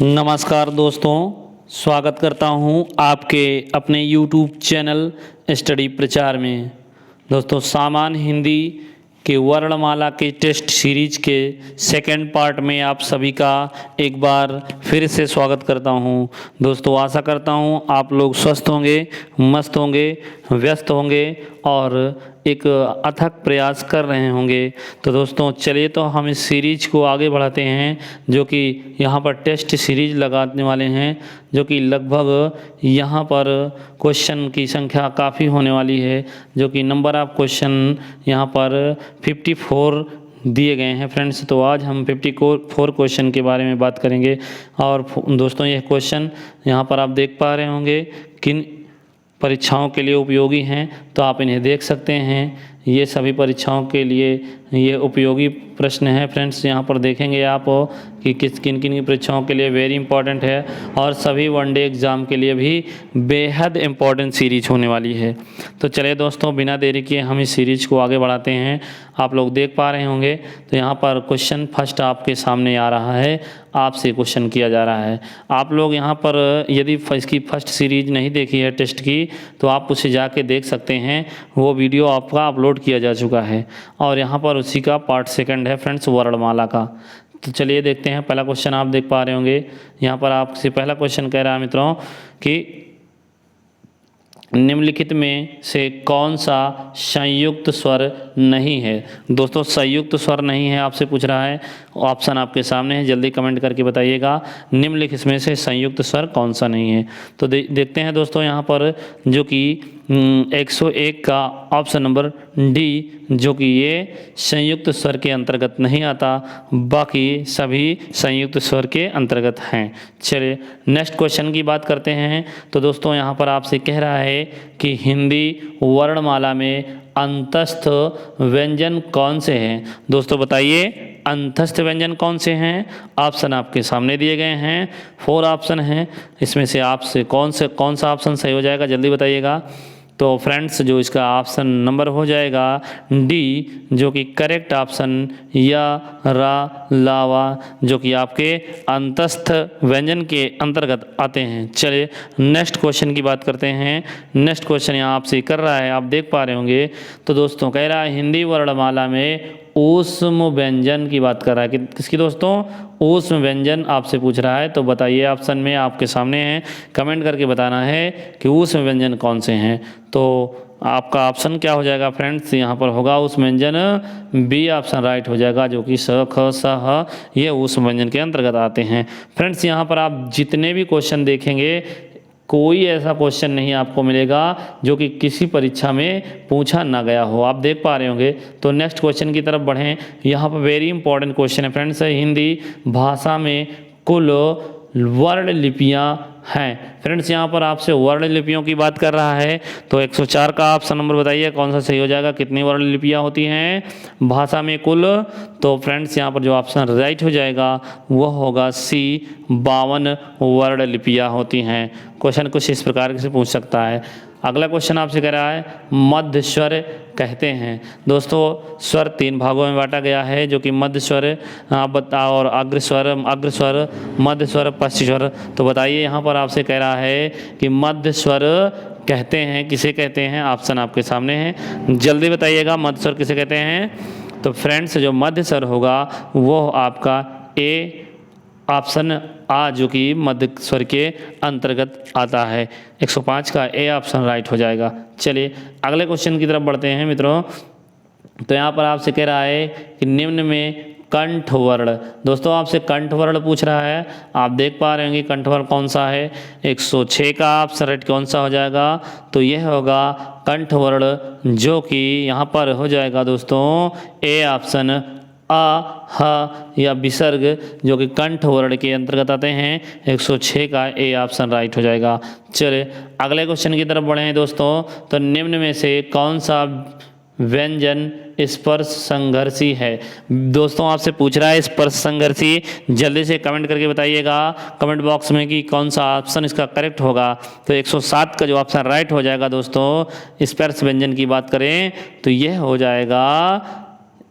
नमस्कार दोस्तों, स्वागत करता हूं आपके अपने YouTube चैनल स्टडी प्रचार में। दोस्तों, सामान्य हिंदी के वर्णमाला के टेस्ट सीरीज के सेकंड पार्ट में आप सभी का एक बार फिर से स्वागत करता हूं। दोस्तों, आशा करता हूं आप लोग स्वस्थ होंगे, मस्त होंगे, व्यस्त होंगे और एक अथक प्रयास कर रहे होंगे। तो दोस्तों, चलिए तो हम इस सीरीज को आगे बढ़ाते हैं, जो कि यहाँ पर टेस्ट सीरीज लगाने वाले हैं, जो कि लगभग यहाँ पर क्वेश्चन की संख्या काफ़ी होने वाली है, जो कि नंबर ऑफ क्वेश्चन यहाँ पर 54 दिए गए हैं फ्रेंड्स। तो आज हम 54 क्वेश्चन के बारे में बात करेंगे। और दोस्तों, यह क्वेश्चन यहाँ पर आप देख पा रहे होंगे किन परीक्षाओं के लिए उपयोगी हैं, तो आप इन्हें देख सकते हैं। ये सभी परीक्षाओं के लिए ये उपयोगी प्रश्न है फ्रेंड्स। यहाँ पर देखेंगे आप कि किन किन की परीक्षाओं के लिए वेरी इंपॉर्टेंट है, और सभी वनडे एग्ज़ाम के लिए भी बेहद इम्पॉर्टेंट सीरीज होने वाली है। तो चलिए दोस्तों, बिना देरी किए हम इस सीरीज को आगे बढ़ाते हैं। आप लोग देख पा रहे होंगे, तो यहाँ पर क्वेश्चन फर्स्ट आपके सामने आ रहा है, आपसे क्वेश्चन किया जा रहा है। आप लोग यहाँ पर यदि इसकी फर्स्ट सीरीज नहीं देखी है टेस्ट की, तो आप उसे जाके देख सकते हैं। वो वीडियो आपका अपलोड किया जा चुका है, और यहाँ पर उसी का पार्ट सेकंड है फ्रेंड्स, वर्णमाला का। तो चलिए देखते हैं। पहला क्वेश्चन आप देख पा रहे होंगे, यहाँ पर आपसे पहला क्वेश्चन कह रहा है मित्रों कि निम्नलिखित में से कौन सा संयुक्त स्वर नहीं है। दोस्तों, संयुक्त स्वर नहीं है आपसे पूछ रहा है। ऑप्शन आपके सामने है, जल्दी कमेंट करके बताइएगा निम्नलिखित में से संयुक्त स्वर कौन सा नहीं है। तो देखते हैं दोस्तों, यहाँ पर जो कि 101 का ऑप्शन नंबर डी, जो कि ये संयुक्त स्वर के अंतर्गत नहीं आता, बाकी सभी संयुक्त स्वर के अंतर्गत हैं। चलिए नेक्स्ट क्वेश्चन की बात करते हैं। तो दोस्तों, यहाँ पर आपसे कह रहा है कि हिंदी वर्णमाला में अंतस्थ व्यंजन कौन से हैं। दोस्तों बताइए, अंतस्थ व्यंजन कौन से हैं। ऑप्शन आपके सामने दिए गए हैं, 4 ऑप्शन हैं। इसमें से आपसे कौन सा ऑप्शन सही हो जाएगा, जल्दी बताइएगा। तो फ्रेंड्स, जो इसका ऑप्शन नंबर हो जाएगा डी, जो कि करेक्ट ऑप्शन, या रा लावा, जो कि आपके अंतस्थ व्यंजन के अंतर्गत आते हैं। चलिए नेक्स्ट क्वेश्चन की बात करते हैं। नेक्स्ट क्वेश्चन यहाँ आपसे कर रहा है, आप देख पा रहे होंगे। तो दोस्तों, कह रहा है हिंदी वर्णमाला में ऊष्म व्यंजन की बात कर रहा है। किसकी दोस्तों? ऊष्म व्यंजन आपसे पूछ रहा है। तो बताइए, ऑप्शन में आपके सामने है, कमेंट करके बताना है कि ऊष्म व्यंजन कौन से हैं। तो आपका ऑप्शन क्या हो जाएगा फ्रेंड्स? यहाँ पर होगा ऊष्म व्यंजन, बी ऑप्शन राइट हो जाएगा, जो कि स, ख, स, ह ये ऊष्म व्यंजन के अंतर्गत आते हैं। फ्रेंड्स, यहाँ पर आप जितने भी क्वेश्चन देखेंगे, कोई ऐसा क्वेश्चन नहीं आपको मिलेगा जो कि किसी परीक्षा में पूछा ना गया हो। आप देख पा रहे होंगे। तो नेक्स्ट क्वेश्चन की तरफ बढ़ें। यहाँ पर वेरी इंपॉर्टेंट क्वेश्चन है फ्रेंड्स। हिंदी भाषा में कुल वर्ण लिपियाँ हैं। फ्रेंड्स, यहाँ पर आपसे वर्ण लिपियों की बात कर रहा है। तो 104 का ऑप्शन नंबर बताइए कौन सा सही हो जाएगा। कितनी वर्ण लिपियाँ होती हैं भाषा में कुल? तो फ्रेंड्स, यहाँ पर जो ऑप्शन राइट हो जाएगा वो होगा सी, 52 वर्ण लिपियाँ होती हैं। क्वेश्चन कुछ इस प्रकार से पूछ सकता है। अगला क्वेश्चन आपसे कह रहा है मध्य स्वर कहते हैं। दोस्तों, स्वर 3 भागों में बांटा गया है, जो कि मध्य स्वर और अग्रस्वर, मध्य स्वर, पश्च स्वर। तो बताइए, यहाँ पर आपसे कह रहा है कि मध्य स्वर कहते हैं, किसे कहते हैं? ऑप्शन आपके सामने है, जल्दी बताइएगा मध्य स्वर किसे कहते हैं। तो फ्रेंड्स, जो मध्य स्वर होगा वो आपका ए ऑप्शन आ, जो कि मध्य स्वर के अंतर्गत आता है। 105 का ए ऑप्शन राइट हो जाएगा। चलिए अगले क्वेश्चन की तरफ बढ़ते हैं मित्रों। तो यहाँ पर आपसे कह रहा है कि निम्न में कंठ वर्ण। दोस्तों, आपसे कंठ वर्ण पूछ रहा है। आप देख पा रहे होंगे कंठ वर्ण कौन सा है। 106 का ऑप्शन राइट कौन सा हो जाएगा? तो यह होगा कंठ वर्ण, जो कि यहाँ पर हो जाएगा दोस्तों ए ऑप्शन, आ, ह या विसर्ग, जो कि कंठ वर्ण के अंतर्गत आते हैं। 106 का ए ऑप्शन राइट हो जाएगा। चलिए अगले क्वेश्चन की तरफ बढ़े हैं दोस्तों। तो निम्न में से कौन सा व्यंजन स्पर्श संघर्षी है? दोस्तों, आपसे पूछ रहा है स्पर्श संघर्षी। जल्दी से कमेंट करके बताइएगा कमेंट बॉक्स में कि कौन सा ऑप्शन इसका करेक्ट होगा। तो 107 का जो ऑप्शन राइट हो जाएगा दोस्तों, स्पर्श व्यंजन की बात करें तो यह हो जाएगा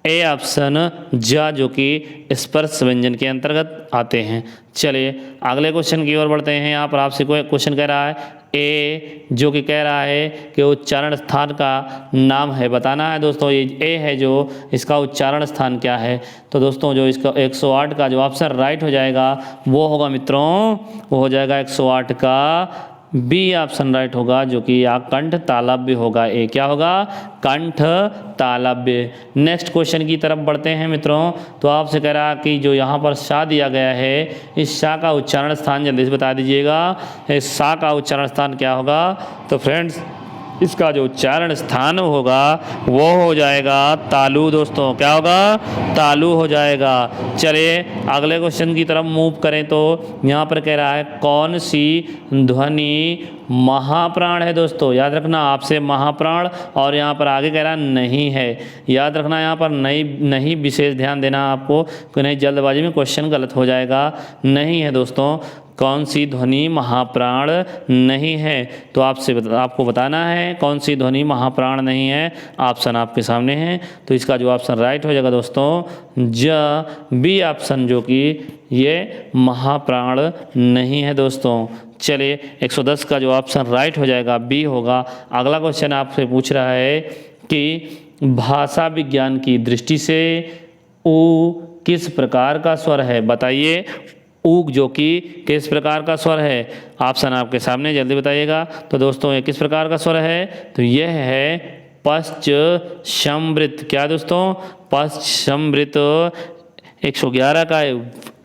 ए ऑप्शन जा, जो कि स्पर्श व्यंजन के अंतर्गत आते हैं। चलिए अगले क्वेश्चन की ओर बढ़ते हैं। यहाँ पर आपसे कोई क्वेश्चन कह रहा है ए, जो कि कह रहा है कि उच्चारण स्थान का नाम है, बताना है दोस्तों। ये ए है जो इसका उच्चारण स्थान क्या है। तो दोस्तों जो इसका 108 का जो ऑप्शन राइट हो जाएगा वो होगा मित्रों, वो हो जाएगा 108 का बी ऑप्शन राइट होगा, जो कि यहाँ कंठ तालव्य होगा। ए क्या होगा? कंठ तालव्य। नेक्स्ट क्वेश्चन की तरफ बढ़ते हैं मित्रों। तो आपसे कह रहा कि जो यहाँ पर शा दिया गया है, इस शा का उच्चारण स्थान जल्दी से बता दीजिएगा। इस शा का उच्चारण स्थान क्या होगा? तो फ्रेंड्स इसका जो उच्चारण स्थान होगा वो हो जाएगा तालु दोस्तों। क्या होगा? तालु हो जाएगा। चलिए अगले क्वेश्चन की तरफ मूव करें। तो यहाँ पर कह रहा है कौन सी ध्वनि महाप्राण है दोस्तों। याद रखना आपसे महाप्राण, और यहाँ पर आगे कह रहा नहीं है। याद रखना यहाँ पर नहीं विशेष ध्यान देना आपको, कि नहीं जल्दबाजी में क्वेश्चन गलत हो जाएगा। नहीं है दोस्तों, कौन सी ध्वनि महाप्राण नहीं है। तो आपको बताना है कौन सी ध्वनि महाप्राण नहीं है। ऑप्शन आपके सामने है। तो इसका जो ऑप्शन राइट हो जाएगा दोस्तों ज, बी ऑप्शन, जो कि ये महाप्राण नहीं है दोस्तों। चलिए 110 का जो ऑप्शन राइट हो जाएगा बी होगा। अगला क्वेश्चन आपसे पूछ रहा है कि भाषा विज्ञान की दृष्टि से उ किस प्रकार का स्वर है, बताइए। ऊग जो कि किस प्रकार का स्वर है। ऑप्शन आपके सामने, जल्दी बताइएगा। तो दोस्तों ये किस प्रकार का स्वर है? तो यह है पश्च समृत। क्या दोस्तों? पश्च समृत। 111 का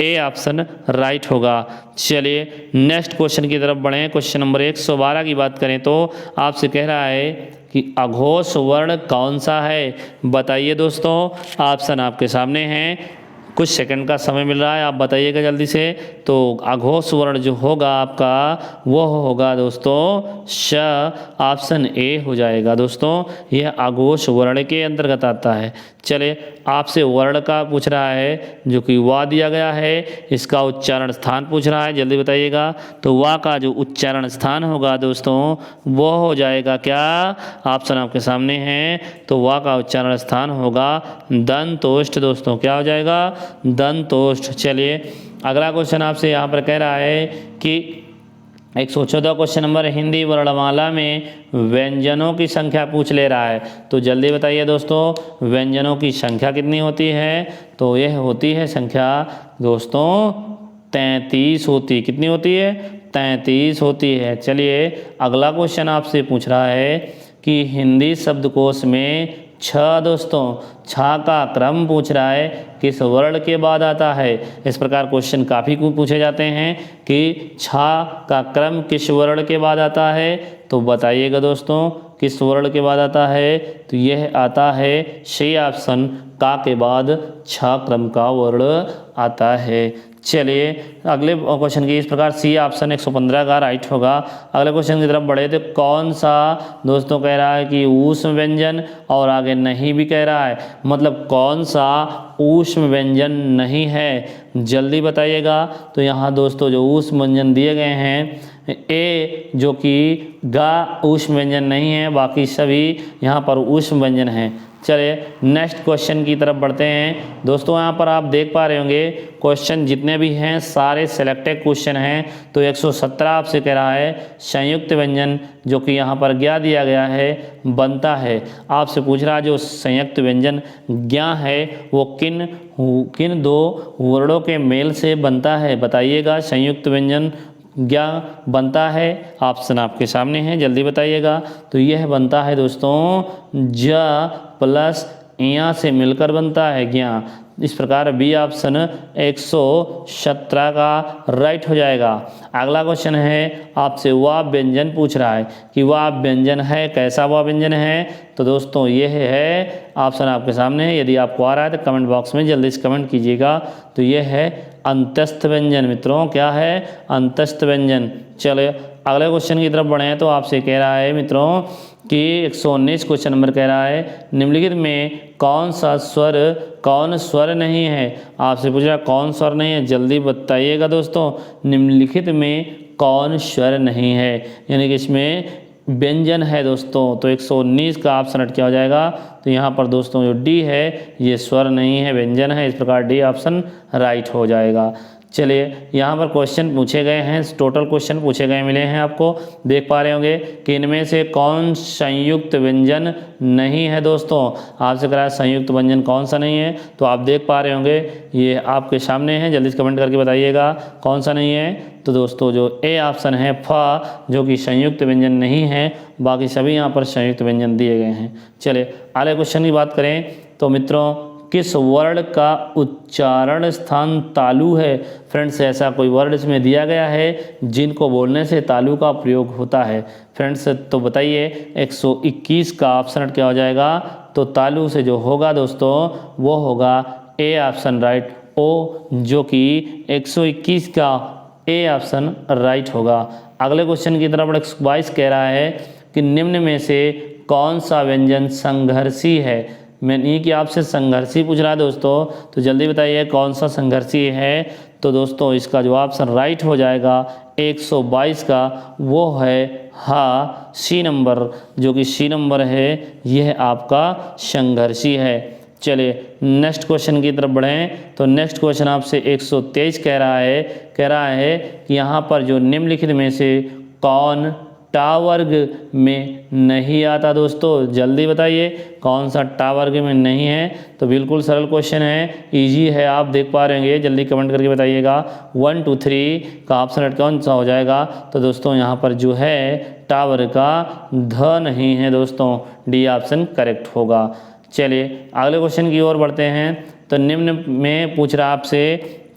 ए ऑप्शन राइट होगा। चलिए नेक्स्ट क्वेश्चन की तरफ बढ़ें। क्वेश्चन नंबर 112 की बात करें तो आपसे कह रहा है कि अघोष वर्ण कौन सा है, बताइए दोस्तों। ऑप्शन आपके सामने हैं, कुछ सेकंड का समय मिल रहा है, आप बताइएगा जल्दी से। तो अघोष वर्ण जो होगा आपका वो होगा दोस्तों श। ऑप्शन ए हो जाएगा दोस्तों, यह अघोष वर्ण के अंतर्गत आता है। चलिए आपसे वर्ण का पूछ रहा है, जो कि वा दिया गया है, इसका उच्चारण स्थान पूछ रहा है, जल्दी बताइएगा। तो वा का जो उच्चारण स्थान होगा दोस्तों वो हो जाएगा क्या? ऑप्शन आपके सामने है। तो वा का उच्चारण स्थान होगा दंतोष्ठ दोस्तों। क्या हो जाएगा? दंतोष्ठ। चलिए अगला क्वेश्चन आपसे यहाँ पर कह रहा है कि 114 क्वेश्चन नंबर, हिंदी वर्णमाला में व्यंजनों की संख्या पूछ ले रहा है। तो जल्दी बताइए दोस्तों, व्यंजनों की संख्या कितनी होती है? तो यह होती है संख्या दोस्तों 33 होती। कितनी होती है? 33 होती है। चलिए अगला क्वेश्चन आपसे पूछ रहा है कि हिंदी शब्दकोश में छ दोस्तों, छ का क्रम पूछ रहा है, किस वर्ण के बाद आता है। इस प्रकार क्वेश्चन काफ़ी पूछे जाते हैं कि छ का क्रम किस वर्ण के बाद आता है। तो बताइएगा दोस्तों किस वर्ण के बाद आता है। तो यह आता है सी ऑप्शन, का के बाद छ क्रम का वर्ण आता है। चलिए अगले क्वेश्चन की इस प्रकार सी ऑप्शन 115 का राइट होगा। अगले क्वेश्चन की तरफ बढ़े तो कौन सा दोस्तों कह रहा है कि ऊष्म व्यंजन, और आगे नहीं भी कह रहा है, मतलब कौन सा ऊष्म व्यंजन नहीं है, जल्दी बताइएगा। तो यहाँ दोस्तों जो ऊष्म व्यंजन दिए गए हैं, ए जो कि गा ऊष्म व्यंजन नहीं है, बाकी सभी यहाँ पर ऊष्म व्यंजन हैं। चलिए नेक्स्ट क्वेश्चन की तरफ बढ़ते हैं दोस्तों। यहाँ पर आप देख पा रहे होंगे क्वेश्चन जितने भी हैं सारे सिलेक्टेड क्वेश्चन हैं। तो 117 आपसे कह रहा है संयुक्त व्यंजन, जो कि यहाँ पर ज्ञा दिया गया है, बनता है। आपसे पूछ रहा है जो संयुक्त व्यंजन ज्ञा है वो किन दो वर्णों के मेल से बनता है, बताइएगा। संयुक्त व्यंजन ज्ञा बनता है, ऑप्शन आपके सामने है, जल्दी बताइएगा। तो यह बनता है दोस्तों ज प्लस इया से मिलकर बनता है ज्ञा। इस प्रकार बी ऑप्शन 117 का राइट हो जाएगा। अगला क्वेश्चन है आपसे वह व्यंजन पूछ रहा है कि वह व्यंजन है, कैसा वह व्यंजन है। तो दोस्तों यह है, ऑप्शन आपके सामने है, यदि आपको आ रहा है तो कमेंट बॉक्स में जल्दी से कमेंट कीजिएगा। तो यह है अंतस्थ व्यंजन मित्रों। क्या है? अंतस्थ व्यंजन। चलिए अगले क्वेश्चन की तरफ बढ़े तो आपसे कह रहा है मित्रों कि 119 क्वेश्चन नंबर कह रहा है निम्नलिखित में कौन स्वर नहीं है। आपसे पूछ रहा है कौन स्वर नहीं है, जल्दी बताइएगा दोस्तों। निम्नलिखित में कौन स्वर नहीं है, यानी कि इसमें व्यंजन है दोस्तों, तो 119 का ऑप्शन हट क्या हो जाएगा। तो यहाँ पर दोस्तों जो डी है ये स्वर नहीं है, व्यंजन है, इस प्रकार डी ऑप्शन राइट हो जाएगा। चलिए यहाँ पर क्वेश्चन पूछे गए हैं, टोटल क्वेश्चन पूछे गए मिले हैं आपको, देख पा रहे होंगे कि इनमें से कौन संयुक्त व्यंजन नहीं है। दोस्तों आपसे करा संयुक्त व्यंजन कौन सा नहीं है, तो आप देख पा रहे होंगे ये आपके सामने है, जल्दी से कमेंट करके बताइएगा कौन सा नहीं है। तो दोस्तों जो ए ऑप्शन है फ, जो कि संयुक्त व्यंजन नहीं है, बाकी सभी यहाँ पर संयुक्त व्यंजन दिए गए हैं। चलिए अगले क्वेश्चन की बात करें तो मित्रों किस वर्ण का उच्चारण स्थान तालु है। फ्रेंड्स ऐसा कोई वर्ण इसमें दिया गया है जिनको बोलने से तालु का प्रयोग होता है। फ्रेंड्स तो बताइए 121 का ऑप्शन क्या हो जाएगा। तो तालु से जो होगा दोस्तों वो होगा ए ऑप्शन राइट, ओ, जो कि 121 का ए ऑप्शन राइट होगा। अगले क्वेश्चन की तरफ 122 कह रहा है कि निम्न में से कौन सा व्यंजन संघर्षी है। मैं नहीं कि आपसे संघर्षी पूछ रहा है दोस्तों, तो जल्दी बताइए कौन सा संघर्षी है। तो दोस्तों इसका जो ऑप्शन राइट हो जाएगा 122 का, वो है हाँ सी नंबर, जो कि सी नंबर है यह आपका संघर्षी है। चलिए नेक्स्ट क्वेश्चन की तरफ बढ़ें तो नेक्स्ट क्वेश्चन आपसे 123 कह रहा है कि यहाँ पर जो निम्नलिखित में से कौन टा वर्ग में नहीं आता। दोस्तों जल्दी बताइए कौन सा टा वर्ग में नहीं है। तो बिल्कुल सरल क्वेश्चन है, इजी है, आप देख पा रहे होंगे, जल्दी कमेंट करके बताइएगा। 1 2 3 का ऑप्शन कौन सा हो जाएगा। तो दोस्तों यहाँ पर जो है टा वर्ग का ध नहीं है दोस्तों, डी ऑप्शन करेक्ट होगा। चलिए अगले क्वेश्चन की ओर बढ़ते हैं। तो निम्न में पूछ रहा आपसे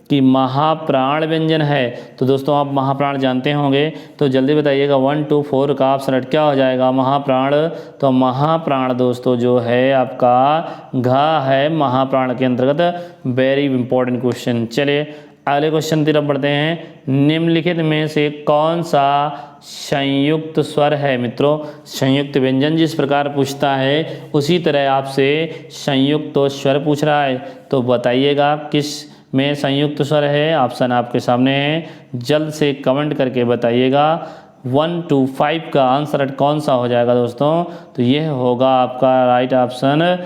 कि महाप्राण व्यंजन है। तो दोस्तों आप महाप्राण जानते होंगे, तो जल्दी बताइएगा 1 2 4 का ऑप्शन क्या हो जाएगा महाप्राण। तो महाप्राण दोस्तों जो है आपका घा है महाप्राण के अंतर्गत, वेरी इंपॉर्टेंट क्वेश्चन। चलिए अगले क्वेश्चन की तरफ बढ़ते हैं। निम्नलिखित में से कौन सा संयुक्त स्वर है। मित्रों संयुक्त व्यंजन जिस प्रकार पूछता है उसी तरह आपसे संयुक्त स्वर पूछ रहा है, तो बताइएगा किस में संयुक्त स्वर है। ऑप्शन आपके सामने है, जल्द से कमेंट करके बताइएगा। 1 2 5 का आंसर कौन सा हो जाएगा दोस्तों। तो यह होगा आपका राइट ऑप्शन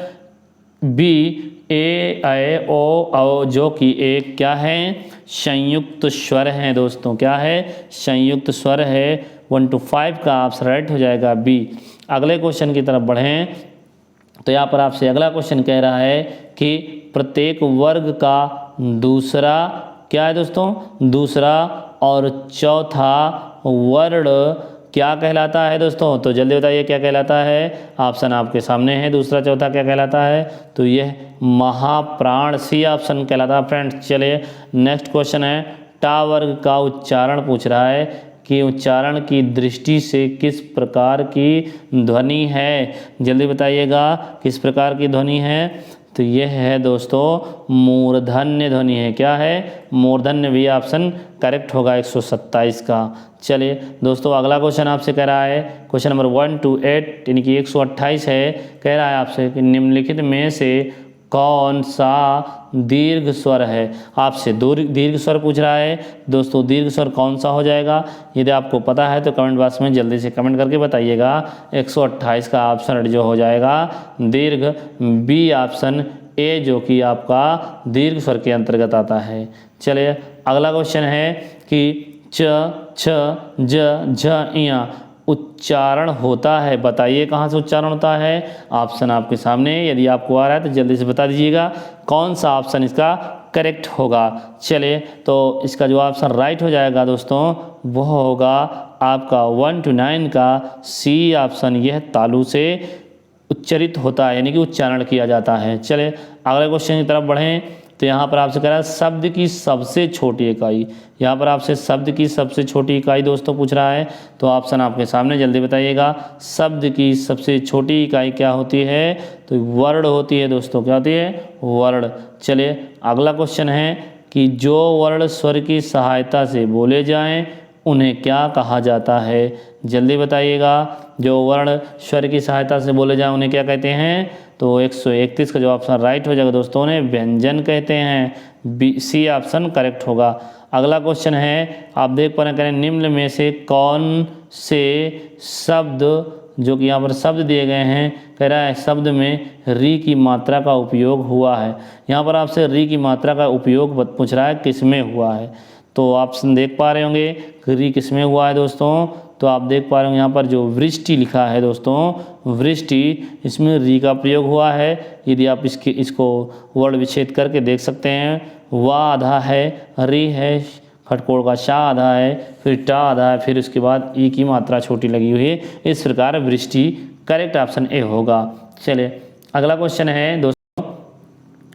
बी, ए ओ, जो कि एक क्या है संयुक्त स्वर है दोस्तों, क्या है संयुक्त स्वर है। 1 2 5 का ऑप्शन राइट हो जाएगा बी। अगले क्वेश्चन की तरफ बढ़ें तो यहाँ पर आपसे अगला क्वेश्चन कह रहा है कि प्रत्येक वर्ग का दूसरा क्या है दोस्तों, दूसरा और चौथा वर्ण क्या कहलाता है दोस्तों। तो जल्दी बताइए क्या कहलाता है। ऑप्शन आपके सामने है, दूसरा चौथा क्या कहलाता है। तो यह महाप्राण सी ऑप्शन कहलाता है फ्रेंड्स। चलिए नेक्स्ट क्वेश्चन है, टा वर्ग का उच्चारण पूछ रहा है कि उच्चारण की दृष्टि से किस प्रकार की ध्वनि है। जल्दी बताइएगा किस प्रकार की ध्वनि है। तो यह है दोस्तों मूर्धन्य ध्वनि है, क्या है मूर्धन्य, भी ऑप्शन करेक्ट होगा 127 का। चलिए दोस्तों अगला क्वेश्चन आपसे कह रहा है, क्वेश्चन नंबर 1 to 8 यानी कि 128 है, कह रहा है आपसे कि निम्नलिखित में से कौन सा दीर्घ स्वर है। आपसे दीर्घ स्वर पूछ रहा है दोस्तों, दीर्घ स्वर कौन सा हो जाएगा। यदि आपको पता है तो कमेंट बॉक्स में जल्दी से कमेंट करके बताइएगा। 128 का ऑप्शन जो हो जाएगा दीर्घ, बी ऑप्शन ए, जो कि आपका दीर्घ स्वर के अंतर्गत आता है। चलिए अगला क्वेश्चन है कि च छ ज झ इया उच्चारण होता है, बताइए कहाँ से उच्चारण होता है। ऑप्शन आपके सामने, यदि आपको आ रहा है तो जल्दी से बता दीजिएगा कौन सा ऑप्शन इसका करेक्ट होगा। चलिए तो इसका जो ऑप्शन राइट हो जाएगा दोस्तों वह होगा आपका 1 to 9 का सी ऑप्शन, यह तालु से उच्चरित होता है यानी कि उच्चारण किया जाता है। चलिए अगले क्वेश्चन की तरफ बढ़ें तो यहाँ पर आपसे कह रहा है शब्द की सबसे छोटी इकाई। यहाँ पर आपसे शब्द की सबसे छोटी इकाई दोस्तों पूछ रहा है, तो ऑप्शन आपके सामने, जल्दी बताइएगा शब्द की सबसे छोटी इकाई क्या होती है। तो वर्ण होती है दोस्तों, क्या होती है वर्ण। चलिए अगला क्वेश्चन है कि जो वर्ण स्वर की सहायता से बोले जाएं उन्हें क्या कहा जाता है। जल्दी बताइएगा जो वर्ण स्वर की सहायता से बोले जाएं उन्हें क्या कहते हैं। तो 131 का जो ऑप्शन राइट हो जाएगा दोस्तों, उन्हें व्यंजन कहते हैं, बी सी ऑप्शन करेक्ट होगा। अगला क्वेश्चन है, आप देख पा रहे हैं निम्न में से कौन से शब्द, जो कि यहाँ पर शब्द दिए गए हैं, कह रहा है शब्द में री की मात्रा का उपयोग हुआ है। यहाँ पर आपसे री की मात्रा का उपयोग पूछ रहा है किस में हुआ है। तो आप देख पा रहे होंगे कि री किस में हुआ है दोस्तों। तो आप देख पा रहे होंगे यहाँ पर जो वृष्टि लिखा है दोस्तों, वृष्टि, इसमें री का प्रयोग हुआ है। यदि आप इसको वर्ण विच्छेद करके देख सकते हैं, वा आधा है, री है, खटकोड़ का शा आधा है, फिर टा आधा है, फिर उसके बाद ई की मात्रा छोटी लगी हुई है। इस प्रकार वृष्टि, करेक्ट ऑप्शन ए होगा। चलिए अगला क्वेश्चन है दोस्तों,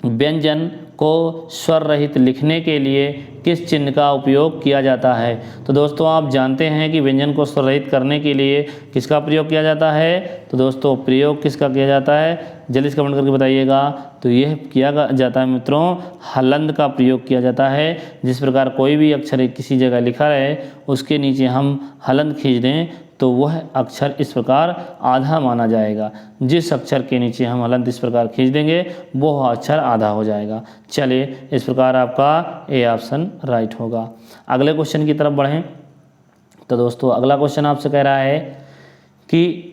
व्यंजन को स्वर रहित लिखने के लिए किस चिन्ह का उपयोग किया जाता है। तो दोस्तों आप जानते हैं कि व्यंजन को स्वर रहित करने के लिए किसका प्रयोग किया जाता है। तो दोस्तों प्रयोग किसका किया जाता है, जल्दी से कमेंट करके बताइएगा। तो यह किया जाता है मित्रों, हलंत का प्रयोग किया जाता है। जिस प्रकार कोई भी अक्षर किसी जगह लिखा रहे, उसके नीचे हम हलंत खींच दें तो वह अक्षर इस प्रकार आधा माना जाएगा। जिस अक्षर के नीचे हम हलंत इस प्रकार खींच देंगे वो अक्षर आधा हो जाएगा। चलिए इस प्रकार आपका ए ऑप्शन राइट होगा। अगले क्वेश्चन की तरफ बढ़ें। तो दोस्तों अगला क्वेश्चन आपसे कह रहा है कि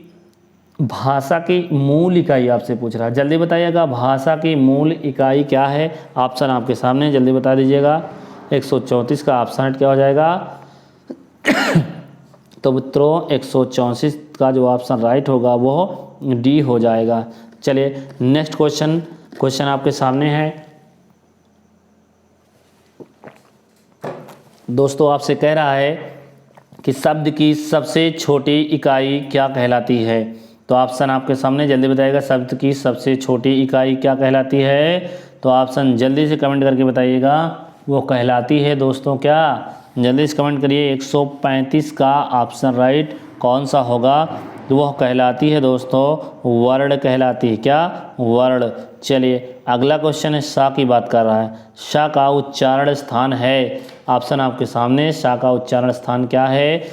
भाषा की मूल इकाई आपसे पूछ रहा है। जल्दी बताइएगा भाषा की मूल इकाई क्या है। ऑप्शन आपके सामने, जल्दी बता दीजिएगा। 134 का ऑप्शन क्या हो जाएगा। तो मित्रों 134 का जो ऑप्शन राइट होगा वो डी हो जाएगा। चलिए नेक्स्ट क्वेश्चन आपके सामने है दोस्तों। आपसे कह रहा है कि शब्द की सबसे छोटी इकाई क्या कहलाती है। तो ऑप्शन आपके सामने, जल्दी बताइएगा शब्द की सबसे छोटी इकाई क्या कहलाती है। तो ऑप्शन जल्दी से कमेंट करके बताइएगा। वो कहलाती है दोस्तों क्या, जल्दी से कमेंट करिए। 135 का ऑप्शन राइट कौन सा होगा। तो वह कहलाती है दोस्तों वर्ण कहलाती है। क्या, वर्ण। चलिए अगला क्वेश्चन है, शा की बात कर रहा है। शा का उच्चारण स्थान है। ऑप्शन आपके सामने, शा का उच्चारण स्थान क्या है,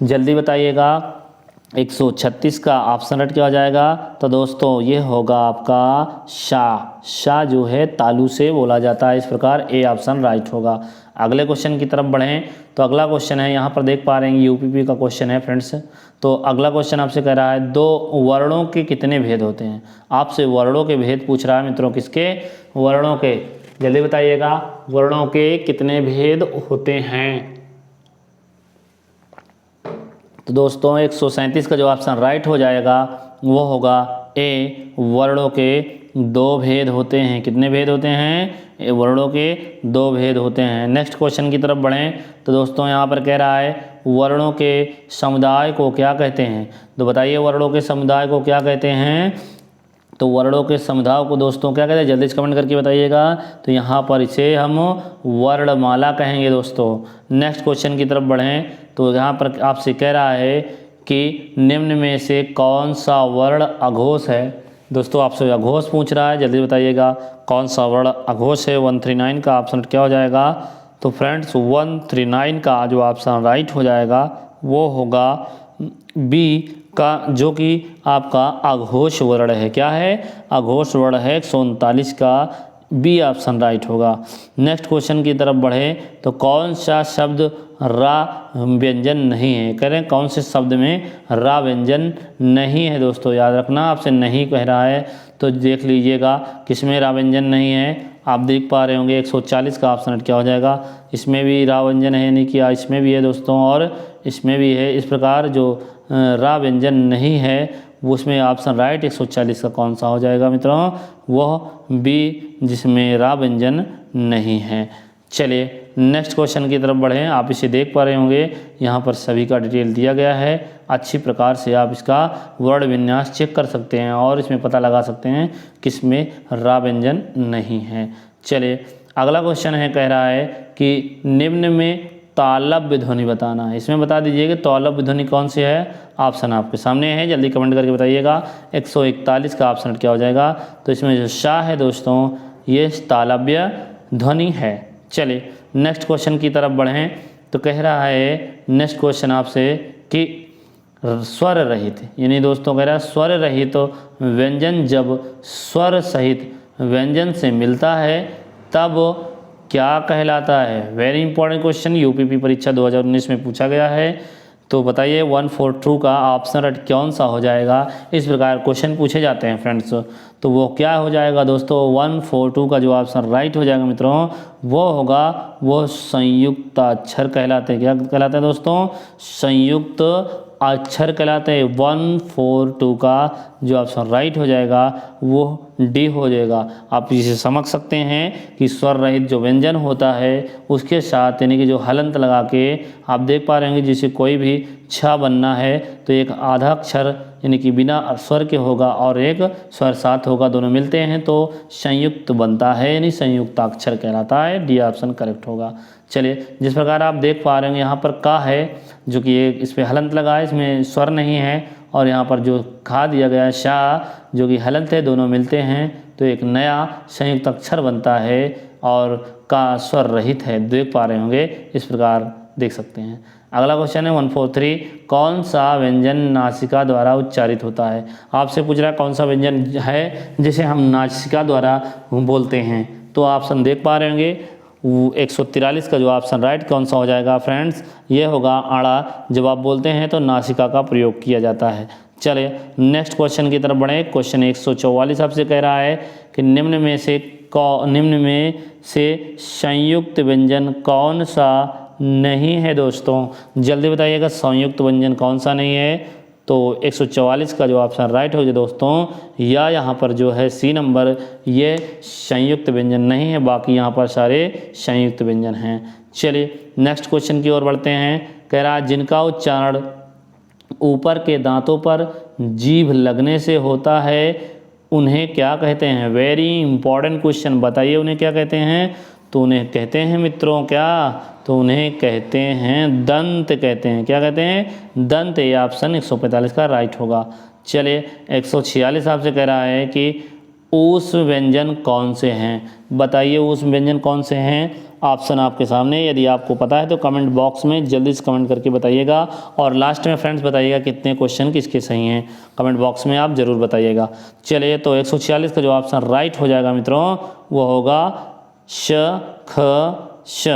जल्दी बताइएगा। 136 का ऑप्शन राइट क्या हो जाएगा। तो दोस्तों ये होगा आपका शा। शा जो है तालु से बोला जाता है। इस प्रकार ए ऑप्शन राइट होगा। अगले क्वेश्चन की तरफ बढ़ें। तो अगला क्वेश्चन है, यहाँ पर देख पा रहे हैं यूपीपी का क्वेश्चन है फ्रेंड्स। तो अगला क्वेश्चन आपसे कह रहा है दो वर्णों के कितने भेद होते हैं। आपसे वर्णों के भेद पूछ रहा है मित्रों, किसके, वर्णों के। जल्दी बताइएगा वर्णों के कितने भेद होते हैं। तो दोस्तों 137 का जो ऑप्शन राइट हो जाएगा वो होगा ए, वर्णों के दो भेद होते हैं। कितने भेद होते हैं, वर्णों के दो भेद होते हैं। नेक्स्ट क्वेश्चन की तरफ बढ़ें। तो दोस्तों यहाँ पर कह रहा है वर्णों के समुदाय को क्या कहते हैं। तो बताइए वर्णों के समुदाय को क्या कहते हैं। तो वर्णों के समुदाय को दोस्तों क्या कहते हैं, जल्दी से कमेंट करके बताइएगा। तो यहाँ पर इसे हम वर्णमाला कहेंगे दोस्तों। नेक्स्ट क्वेश्चन की तरफ बढ़ें। तो यहाँ पर आपसे कह रहा है कि निम्न में से कौन सा वर्ण अघोष है। दोस्तों आपसे अघोष पूछ रहा है, जल्दी बताइएगा कौन सा वर्ण अघोष है। 139 का ऑप्शन क्या हो जाएगा। तो फ्रेंड्स 139 का जो ऑप्शन राइट हो जाएगा वो होगा बी का, जो कि आपका अघोष वर्ण है। क्या है, अघोष वर्ण है। 139 का बी ऑप्शन राइट होगा। नेक्स्ट क्वेश्चन की तरफ बढ़े। तो कौन सा शब्द रा व्यंजन नहीं है। कह रहे हैं कौन से शब्द में रा व्यंजन नहीं है। दोस्तों याद रखना, आपसे नहीं कह रहा है तो देख लीजिएगा किसमें रा व्यंजन नहीं है। आप देख पा रहे होंगे 140 का ऑप्शन क्या हो जाएगा। इसमें भी रा व्यंजन है, नहीं किया, इसमें भी है दोस्तों और इसमें भी है। इस प्रकार जो रा व्यंजन नहीं है वो उसमें ऑप्शन राइट 140 का कौन सा हो जाएगा मित्रों, वह बी, जिसमें रा व्यंजन नहीं है। चलिए नेक्स्ट क्वेश्चन की तरफ बढ़ें। आप इसे देख पा रहे होंगे, यहाँ पर सभी का डिटेल दिया गया है। अच्छी प्रकार से आप इसका वर्ण विन्यास चेक कर सकते हैं और इसमें पता लगा सकते हैं किसमें रा व्यंजन नहीं है। चलिए अगला क्वेश्चन है, कह रहा है कि निम्न में तालव्य ध्वनि बताना है। इसमें बता दीजिए कि तालव्य ध्वनि कौन सी है। ऑप्शन आपके सामने है, जल्दी कमेंट करके बताइएगा। 141 का ऑप्शन क्या हो जाएगा। तो इसमें जो शा है दोस्तों ये तालव्य ध्वनि है। चलिए नेक्स्ट क्वेश्चन की तरफ बढ़ें। तो कह रहा है नेक्स्ट क्वेश्चन आपसे कि स्वर रहित, यानी दोस्तों कह रहा है स्वर रहित तो व्यंजन जब स्वर सहित व्यंजन से मिलता है तब क्या कहलाता है। वेरी इंपॉर्टेंट क्वेश्चन, यूपीपी परीक्षा 2019 में पूछा गया है। तो बताइए 142 का ऑप्शन राइट कौन सा हो जाएगा। इस प्रकार क्वेश्चन पूछे जाते हैं फ्रेंड्स। तो वो क्या हो जाएगा दोस्तों, 142 का जो ऑप्शन राइट हो जाएगा मित्रों वो होगा, वो संयुक्ताक्षर कहलाते हैं। क्या कहलाते हैं दोस्तों, संयुक्त अक्षर कहलाते हैं। 142 का जो ऑप्शन राइट हो जाएगा वो डी हो जाएगा। आप इसे समझ सकते हैं कि स्वर रहित जो व्यंजन होता है उसके साथ यानी कि जो हलंत लगा के आप देख पा रहे हैं, जैसे कोई भी छ बनना है तो एक आधा अक्षर यानी कि बिना स्वर के होगा और एक स्वर साथ होगा, दोनों मिलते हैं तो संयुक्त बनता है, यानी संयुक्ताक्षर कहलाता है। डी ऑप्शन करेक्ट होगा। चलिए, जिस प्रकार आप देख पा रहे हैं यहाँ पर का है जो कि एक इस पर हलंत लगा है, इसमें स्वर नहीं है, और यहाँ पर जो खा दिया गया है शाह जो कि हलंत है, दोनों मिलते हैं तो एक नया संयुक्त अक्षर बनता है और का स्वर रहित है। देख पा रहे होंगे, इस प्रकार देख सकते हैं। अगला क्वेश्चन है 143, कौन सा व्यंजन नासिका द्वारा उच्चारित होता है। आपसे पूछ रहा है कौन सा व्यंजन है जिसे हम नासिका द्वारा बोलते हैं। तो ऑप्शन देख पा रहे होंगे, 143 का जो ऑप्शन राइट कौन सा हो जाएगा फ्रेंड्स, ये होगा आड़ा। जब आप बोलते हैं तो नासिका का प्रयोग किया जाता है। चलिए नेक्स्ट क्वेश्चन की तरफ बढ़े। क्वेश्चन 144 आपसे कह रहा है कि निम्न में से संयुक्त व्यंजन कौन सा नहीं है। दोस्तों जल्दी बताइएगा, संयुक्त व्यंजन कौन सा नहीं है। तो 144 का जो ऑप्शन राइट हो जाए दोस्तों, या यहाँ पर जो है सी नंबर, ये संयुक्त व्यंजन नहीं है, बाकी यहाँ पर सारे संयुक्त व्यंजन हैं। चलिए नेक्स्ट क्वेश्चन की ओर बढ़ते हैं। कह रहा है जिनका उच्चारण ऊपर के दांतों पर जीभ लगने से होता है उन्हें क्या कहते हैं। वेरी इंपॉर्टेंट क्वेश्चन, बताइए उन्हें क्या कहते हैं। तो उन्हें कहते हैं मित्रों क्या, तो उन्हें कहते हैं दंत कहते हैं। क्या कहते हैं, दंत। ये ऑप्शन 145 का राइट होगा। चलिए 146 आपसे कह रहा है कि उस व्यंजन कौन से हैं, बताइए उस व्यंजन कौन से हैं। ऑप्शन आपके सामने, यदि आपको पता है तो कमेंट बॉक्स में जल्दी से कमेंट करके बताइएगा, और लास्ट में फ्रेंड्स बताइएगा कितने क्वेश्चन किसके सही हैं, कमेंट बॉक्स में आप ज़रूर बताइएगा। चलिए तो 146 का जो ऑप्शन राइट हो जाएगा मित्रों वो होगा श ख श,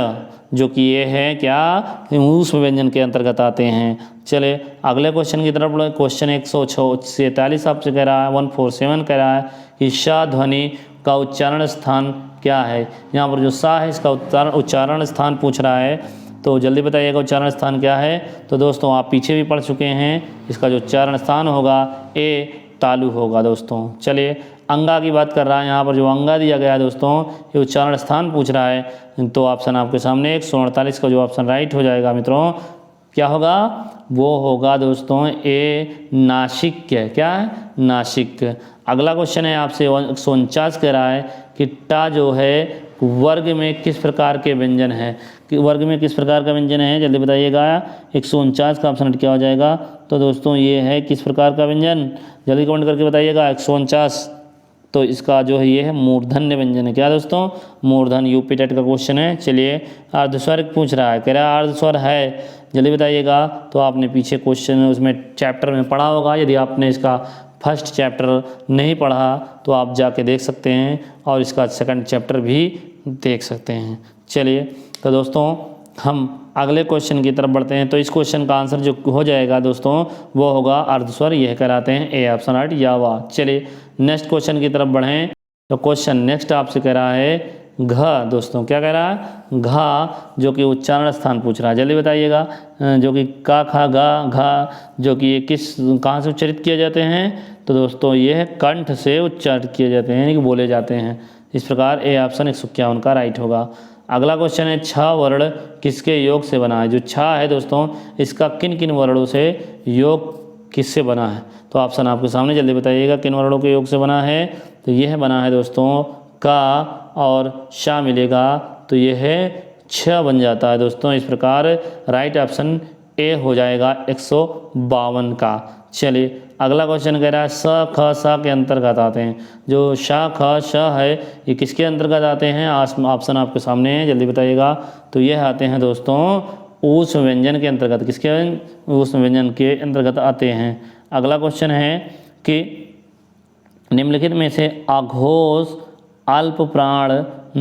जो कि ये है क्या, उस व्यंजन के अंतर्गत आते हैं। चले अगले क्वेश्चन की तरफ बढ़े। क्वेश्चन 147 आपसे कह रहा है, 147 कह रहा है कि श ध्वनि का उच्चारण स्थान क्या है। यहाँ पर जो सा है इसका उच्चारण स्थान पूछ रहा है, तो जल्दी बताइएगा उच्चारण स्थान क्या है। तो दोस्तों आप पीछे भी पढ़ चुके हैं, इसका जो उच्चारण स्थान होगा ए तालु होगा दोस्तों। चलिए अंगा की बात कर रहा है, यहाँ पर जो अंगा दिया गया है दोस्तों ये उच्चारण स्थान पूछ रहा है। तो ऑप्शन आपके सामने 148 का जो ऑप्शन राइट हो जाएगा मित्रों क्या होगा, वो होगा दोस्तों ए नासिक। क्या है, नासिक। अगला क्वेश्चन है आपसे 149 कह रहा है कि टा जो है वर्ग में किस प्रकार के व्यंजन है, कि वर्ग में किस प्रकार का व्यंजन है, जल्दी बताइएगा। 149 का ऑप्शन क्या हो जाएगा। तो दोस्तों ये है किस प्रकार का व्यंजन, जल्दी कमेंट करके बताइएगा। 149 तो इसका जो है ये है मूर्धन्य व्यंजन है। क्या दोस्तों, मूर्धन। यूपी टेट का क्वेश्चन है। चलिए अर्धस्वर पूछ रहा है, कह रहा है अर्धस्वर है, जल्दी बताइएगा। तो आपने पीछे क्वेश्चन उसमें चैप्टर में पढ़ा होगा, यदि आपने इसका फर्स्ट चैप्टर नहीं पढ़ा तो आप जाके देख सकते हैं, और इसका सेकंड चैप्टर भी देख सकते हैं। चलिए तो दोस्तों हम अगले क्वेश्चन की तरफ बढ़ते हैं। तो इस क्वेश्चन का आंसर जो हो जाएगा दोस्तों वो होगा अर्धस्वर, यह कहलाते हैं ए ऑप्शन राइट या वाह। चलिए नेक्स्ट क्वेश्चन की तरफ बढ़ें। तो क्वेश्चन नेक्स्ट आपसे कह रहा है घ। दोस्तों क्या कह रहा है, घ, जो कि उच्चारण स्थान पूछ रहा है, जल्दी बताइएगा। जो कि का खा गा घा, जो कि ये किस कहाँ से उच्चारित किए जाते हैं। तो दोस्तों ये है कंठ से उच्चारित किए जाते हैं, यानी कि बोले जाते हैं। इस प्रकार ए ऑप्शन 151 का राइट होगा। अगला क्वेश्चन है छ वर्ण किसके योग से बना है। जो छ है दोस्तों इसका किन किन वर्णों से योग किससे बना है। तो ऑप्शन आपके सामने, जल्दी बताइएगा किन वर्णों के योग से बना है। तो यह बना है दोस्तों का और शा मिलेगा तो यह है छ बन जाता है दोस्तों। इस प्रकार राइट ऑप्शन ए हो जाएगा 152 का। चलिए अगला क्वेश्चन कह रहा है स ख स के अंतर्गत आते हैं। जो श ख श है ये किसके अंतर्गत आते हैं, ऑप्शन आपके सामने है, जल्दी बताइएगा। तो यह आते हैं दोस्तों उस व्यंजन के अंतर्गत, किसके, उस व्यंजन के अंतर्गत आते हैं। अगला क्वेश्चन है कि निम्नलिखित में से अघोष अल्प प्राण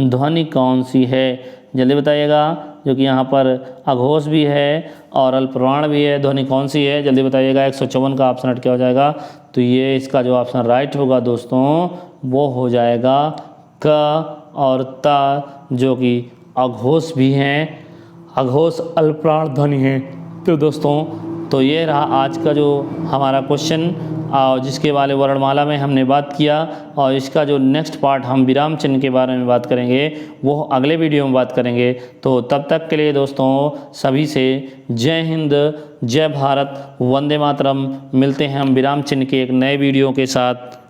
ध्वनि कौन सी है, जल्दी बताइएगा। जो कि यहाँ पर अघोष भी है और अल्पप्राण भी है, ध्वनि कौन सी है जल्दी बताइएगा। 154 का ऑप्शन हट क्या हो जाएगा, तो ये इसका जो ऑप्शन राइट होगा दोस्तों वो हो जाएगा क और त, जो कि अघोष भी हैं, अघोष अल्पप्राण ध्वनि है। तो दोस्तों तो ये रहा आज का जो हमारा क्वेश्चन और जिसके वाले वर्णमाला में हमने बात किया, और इसका जो नेक्स्ट पार्ट हम विराम चिन्ह के बारे में बात करेंगे वो अगले वीडियो में बात करेंगे। तो तब तक के लिए दोस्तों सभी से जय हिंद, जय भारत, वंदे मातरम। मिलते हैं हम विराम चिन्ह के एक नए वीडियो के साथ।